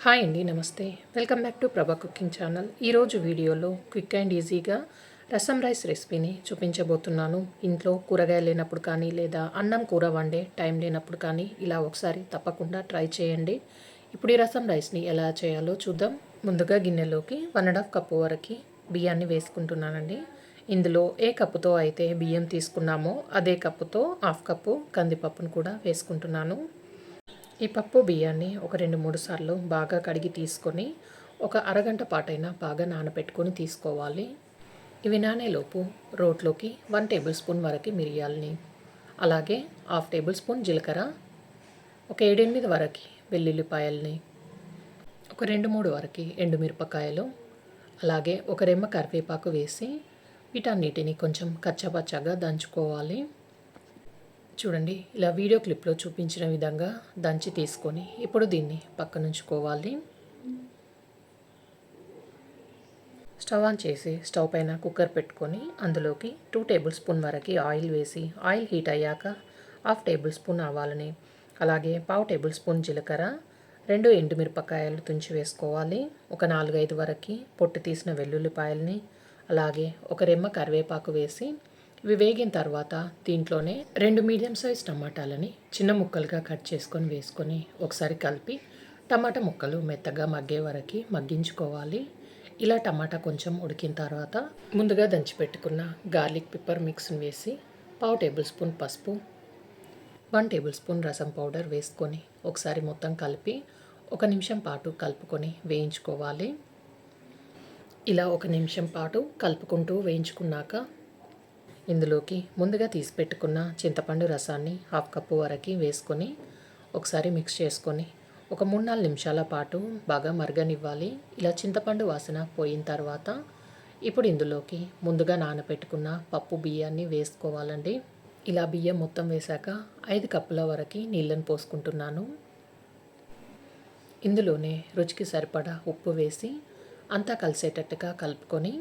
Hi అండి, నమస్తే. Welcome back to ప్రభా కుకింగ్ ఛానల్. ఈరోజు వీడియోలో క్విక్ అండ్ ఈజీగా రసం రైస్ రెసిపీని చూపించబోతున్నాను. ఇంట్లో కూరగాయలు లేనప్పుడు కానీ లేదా అన్నం కూర వండే టైం లేనప్పుడు కానీ ఇలా ఒకసారి తప్పకుండా ట్రై చేయండి. ఇప్పుడు ఈ రసం రైస్ని ఎలా చేయాలో చూద్దాం. ముందుగా గిన్నెలోకి 1.5 కప్పు వరకు బియ్యాన్ని వేసుకుంటున్నానండి. ఇందులో ఏ కప్పుతో అయితే బియ్యం తీసుకున్నామో అదే కప్పుతో 1/2 కప్పు కందిపప్పును కూడా వేసుకుంటున్నాను. ఈ పప్పు బియ్యాన్ని ఒక 2-3 సార్లు బాగా కడిగి తీసుకొని ఒక అరగంట పాటైనా బాగా నానబెట్టుకొని తీసుకోవాలి. ఇవి నానేలోపు రోట్లోకి 1 టేబుల్ స్పూన్ వరకు మిరియాలని, అలాగే 1/2 టేబుల్ స్పూన్ జీలకర్ర, ఒక 7-8 వరకు వెల్లుల్లిపాయలని, ఒక 2-3 వరకు ఎండుమిరపకాయలు, అలాగే ఒక రెమ్మ కరివేపాకు వేసి వీటన్నిటిని కొంచెం కచ్చపచ్చగా దంచుకోవాలి. చూడండి, ఇలా వీడియో క్లిప్లో చూపించిన విధంగా దంచి తీసుకొని ఇప్పుడు దీన్ని పక్కనుంచుకోవాలి. స్టవ్ ఆన్ చేసి స్టవ్ పైన కుక్కర్ పెట్టుకొని అందులోకి 2 టేబుల్ స్పూన్ వరకు ఆయిల్ వేసి ఆయిల్ హీట్ అయ్యాక 1/2 టేబుల్ స్పూన్ ఆవాలని, అలాగే 1/2 టేబుల్ స్పూన్ జీలకర్ర, 2 ఎండుమిరపకాయలు తుంచి వేసుకోవాలి. ఒక 4-5 వరకు పొట్టు తీసిన వెల్లుల్లిపాయలని, అలాగే ఒక రెమ్మ కరివేపాకు వేసి ఇవి వేగిన తర్వాత దీంట్లోనే 2 మీడియం సైజ్ టమాటాలని చిన్న ముక్కలుగా కట్ చేసుకొని వేసుకొని ఒకసారి కలిపి టమాటా ముక్కలు మెత్తగా మగ్గే వరకు మగ్గించుకోవాలి. ఇలా టమాటా కొంచెం ఉడికిన తర్వాత ముందుగా దంచిపెట్టుకున్న గార్లిక్ పెప్పర్ మిక్స్ని వేసి 1/2 టేబుల్ స్పూన్ పసుపు, 1 టేబుల్ స్పూన్ రసం పౌడర్ వేసుకొని ఒకసారి మొత్తం కలిపి 1 నిమిషం పాటు కలుపుకొని వేయించుకోవాలి. ఇలా 1 నిమిషం పాటు కలుపుకుంటూ వేయించుకున్నాక ఇందులోకి ముందుగా తీసి పెట్టుకున్న చింతపండు రసాన్ని 1/2 కప్పు వరకు వేసుకొని ఒకసారి మిక్స్ చేసుకొని ఒక 3-4 నిమిషాల పాటు బాగా మరగనివ్వాలి. ఇలా చింతపండు వాసన పోయిన తర్వాత ఇప్పుడు ఇందులోకి ముందుగా నానబెట్టుకున్న పప్పు బియ్యాన్ని వేసుకోవాలండి. ఇలా బియ్యం మొత్తం వేశాక 5 కప్పుల వరకు నీళ్ళని పోసుకుంటున్నాను. ఇందులోనే రుచికి సరిపడా ఉప్పు వేసి అంతా కలిసేటట్టుగా కలుపుకొని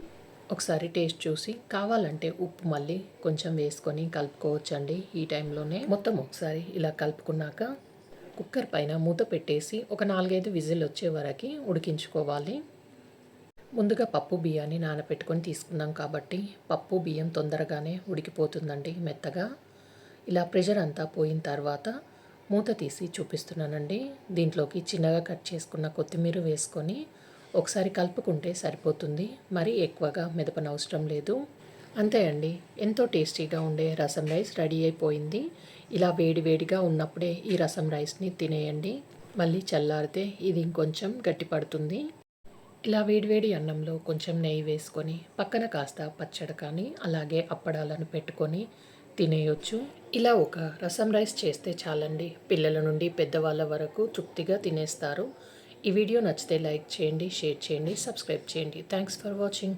ఒకసారి టేస్ట్ చూసి కావాలంటే ఉప్పు మళ్ళీ కొంచెం వేసుకొని కలుపుకోవచ్చండి. ఈ టైంలోనే మొత్తం ఒకసారి ఇలా కలుపుకున్నాక కుక్కర్ పైన మూత పెట్టేసి ఒక 4-5 విజిల్ వచ్చే వరకు ఉడికించుకోవాలి. ముందుగా పప్పు బియ్యాన్ని నానబెట్టుకొని తీసుకున్నాం కాబట్టి పప్పు బియ్యం తొందరగానే ఉడికిపోతుందండి మెత్తగా. ఇలా ప్రెషర్ అంతా పోయిన తర్వాత మూత తీసి చూపిస్తున్నానండి. దీంట్లోకి చిన్నగా కట్ చేసుకున్న కొత్తిమీర వేసుకొని ఒకసారి కలుపుకుంటే సరిపోతుంది. మరీ ఎక్కువగా మెదపనవసరం లేదు. అంతే అండి, ఎంతో టేస్టీగా ఉండే రసం రైస్ రెడీ అయిపోయింది. ఇలా వేడివేడిగా ఉన్నప్పుడే ఈ రసం రైస్ని తినేయండి. మళ్ళీ చల్లారితే ఇది ఇంకొంచెం గట్టిపడుతుంది. ఇలా వేడివేడి అన్నంలో కొంచెం నెయ్యి వేసుకొని పక్కన కాస్త పచ్చడి కానీ అలాగే అప్పడాలను పెట్టుకొని తినేయొచ్చు. ఇలా ఒక రసం రైస్ చేస్తే చాలండి, పిల్లల నుండి పెద్దవాళ్ళ వరకు తృప్తిగా తినేస్తారు. ఈ వీడియో నచ్చితే లైక్ చేయండి, షేర్ చేయండి, సబ్స్క్రైబ్ చేయండి. Thanks for watching.